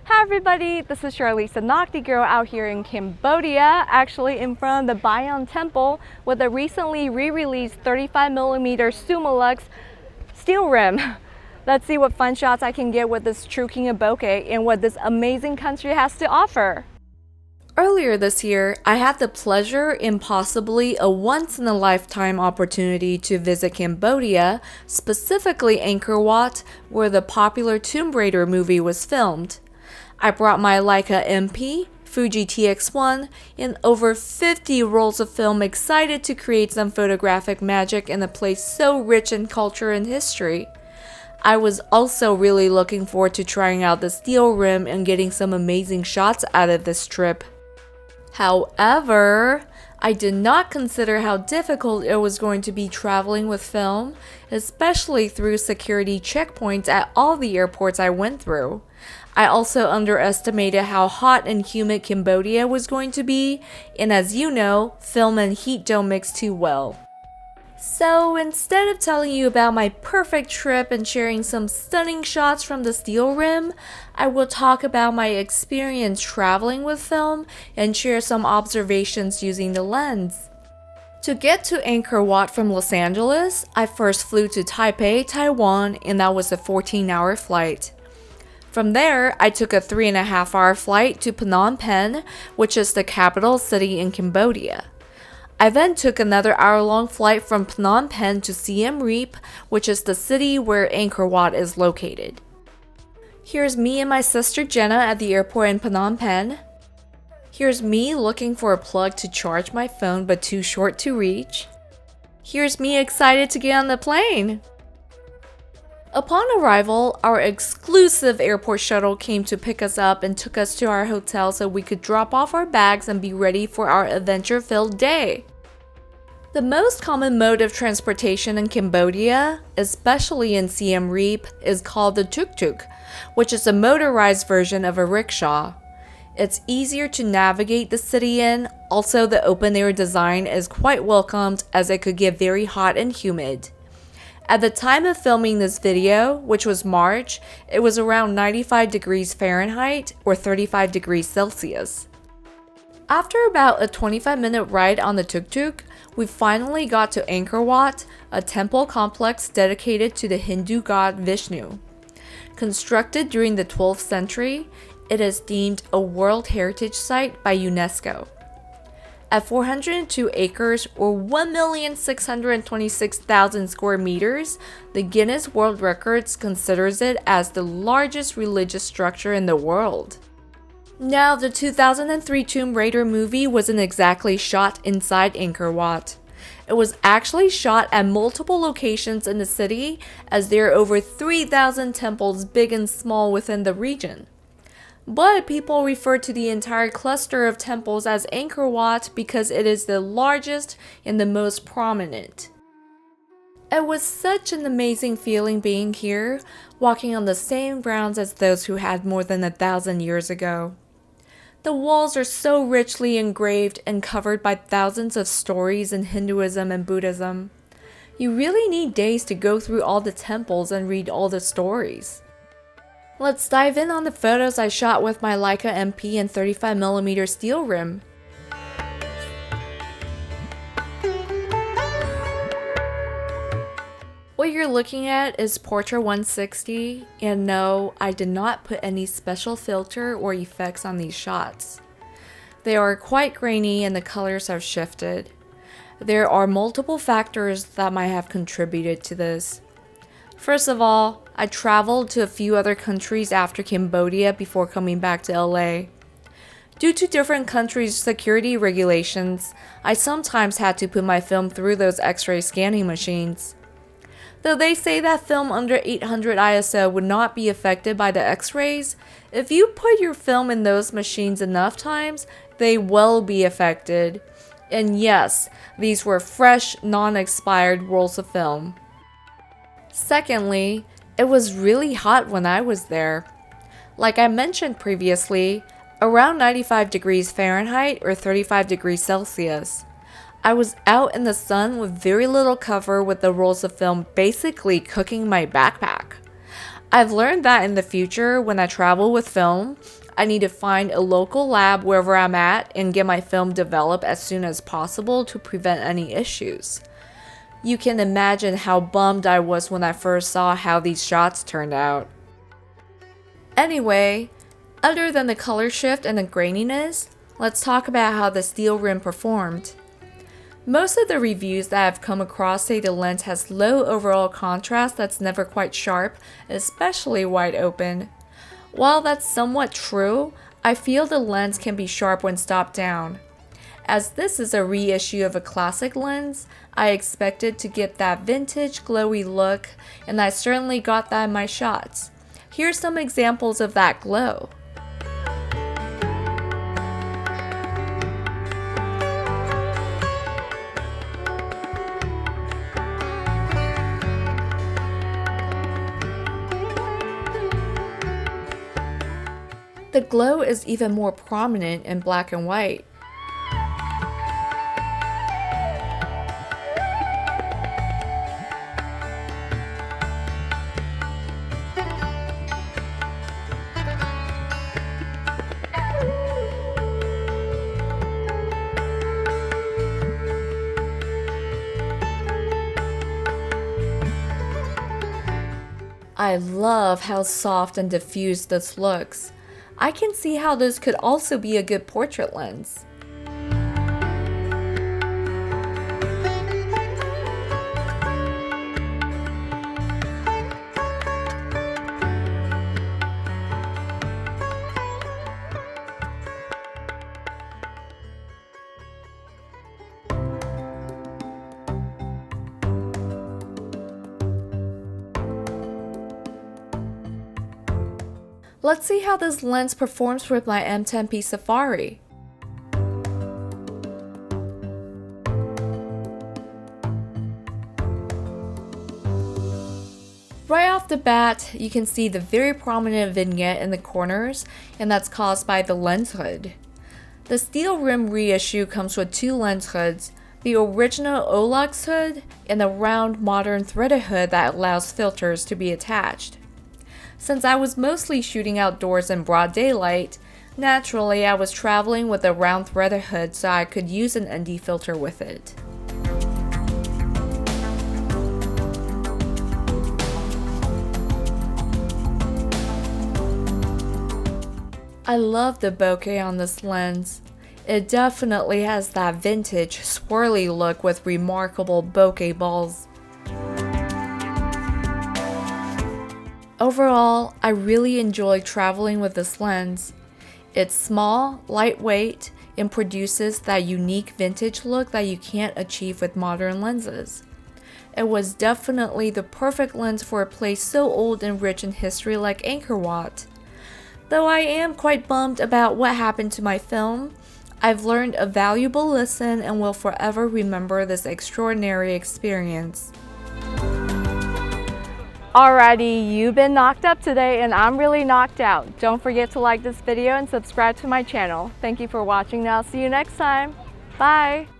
Hi everybody, this is Charlize, the Nocti girl out here in Cambodia, actually in front of the Bayon Temple with a recently re-released 35mm Summilux steel rim. Let's see what fun shots I can get with this true king of bokeh and what this amazing country has to offer. Earlier this year, I had the pleasure and possibly a once-in-a-lifetime opportunity to visit Cambodia, specifically Angkor Wat, where the popular Tomb Raider movie was filmed. I brought my Leica MP, Fuji TX1, and over 50 rolls of film, excited to create some photographic magic in a place so rich in culture and history. I was also really looking forward to trying out the steel rim and getting some amazing shots out of this trip. However, I did not consider how difficult it was going to be traveling with film, especially through security checkpoints at all the airports I went through. I also underestimated how hot and humid Cambodia was going to be, and as you know, film and heat don't mix too well. So instead of telling you about my perfect trip and sharing some stunning shots from the steel rim, I will talk about my experience traveling with film and share some observations using the lens. To get to Angkor Wat from Los Angeles, I first flew to Taipei, Taiwan, and that was a 14-hour flight. From there, I took a 3.5-hour flight to Phnom Penh, which is the capital city in Cambodia. I then took another hour-long flight from Phnom Penh to Siem Reap, which is the city where Angkor Wat is located. Here's me and my sister Jenna at the airport in Phnom Penh. Here's me looking for a plug to charge my phone but too short to reach. Here's me excited to get on the plane. Upon arrival, our exclusive airport shuttle came to pick us up and took us to our hotel so we could drop off our bags and be ready for our adventure-filled day. The most common mode of transportation in Cambodia, especially in Siem Reap, is called the tuk-tuk, which is a motorized version of a rickshaw. It's easier to navigate the city in, also the open-air design is quite welcomed as it could get very hot and humid. At the time of filming this video, which was March, it was around 95 degrees Fahrenheit or 35 degrees Celsius. After about a 25-minute ride on the tuk-tuk, we finally got to Angkor Wat, a temple complex dedicated to the Hindu god Vishnu. Constructed during the 12th century, it is deemed a World Heritage Site by UNESCO. At 402 acres or 1,626,000 square meters, the Guinness World Records considers it as the largest religious structure in the world. Now, the 2003 Tomb Raider movie wasn't exactly shot inside Angkor Wat. It was actually shot at multiple locations in the city, as there are over 3,000 temples big and small within the region. But people refer to the entire cluster of temples as Angkor Wat because it is the largest and the most prominent. It was such an amazing feeling being here, walking on the same grounds as those who had more than 1,000 years ago. The walls are so richly engraved and covered by thousands of stories in Hinduism and Buddhism. You really need days to go through all the temples and read all the stories. Let's dive in on the photos I shot with my Leica MP and 35mm steel rim. What you're looking at is Portrait 160, and no, I did not put any special filter or effects on these shots. They are quite grainy and the colors have shifted. There are multiple factors that might have contributed to this. First of all, I traveled to a few other countries after Cambodia before coming back to LA. Due to different countries' security regulations, I sometimes had to put my film through those X-ray scanning machines. Though they say that film under 800 ISO would not be affected by the X-rays, if you put your film in those machines enough times, they will be affected. And yes, these were fresh, non-expired rolls of film. Secondly, it was really hot when I was there. Like I mentioned previously, around 95 degrees Fahrenheit or 35 degrees Celsius. I was out in the sun with very little cover with the rolls of film basically cooking my backpack. I've learned that in the future, when I travel with film, I need to find a local lab wherever I'm at and get my film developed as soon as possible to prevent any issues. You can imagine how bummed I was when I first saw how these shots turned out. Anyway, other than the color shift and the graininess, let's talk about how the steel rim performed. Most of the reviews that I've come across say the lens has low overall contrast that's never quite sharp, especially wide open. While that's somewhat true, I feel the lens can be sharp when stopped down. As this is a reissue of a classic lens, I expected to get that vintage glowy look, and I certainly got that in my shots. Here's some examples of that glow. The glow is even more prominent in black and white. I love how soft and diffused this looks. I can see how this could also be a good portrait lens. Let's see how this lens performs with my M10P Safari. Right off the bat, you can see the very prominent vignette in the corners, and that's caused by the lens hood. The steel rim reissue comes with two lens hoods, the original Olux hood and a round modern threaded hood that allows filters to be attached. Since I was mostly shooting outdoors in broad daylight, naturally I was traveling with a round threaded hood so I could use an ND filter with it. I love the bokeh on this lens. It definitely has that vintage, swirly look with remarkable bokeh balls. Overall, I really enjoy traveling with this lens. It's small, lightweight, and produces that unique vintage look that you can't achieve with modern lenses. It was definitely the perfect lens for a place so old and rich in history like Angkor Wat. Though I am quite bummed about what happened to my film, I've learned a valuable lesson and will forever remember this extraordinary experience. Alrighty, you've been knocked up today and I'm really knocked out. Don't forget to like this video and subscribe to my channel. Thank you for watching and I'll see you next time. Bye!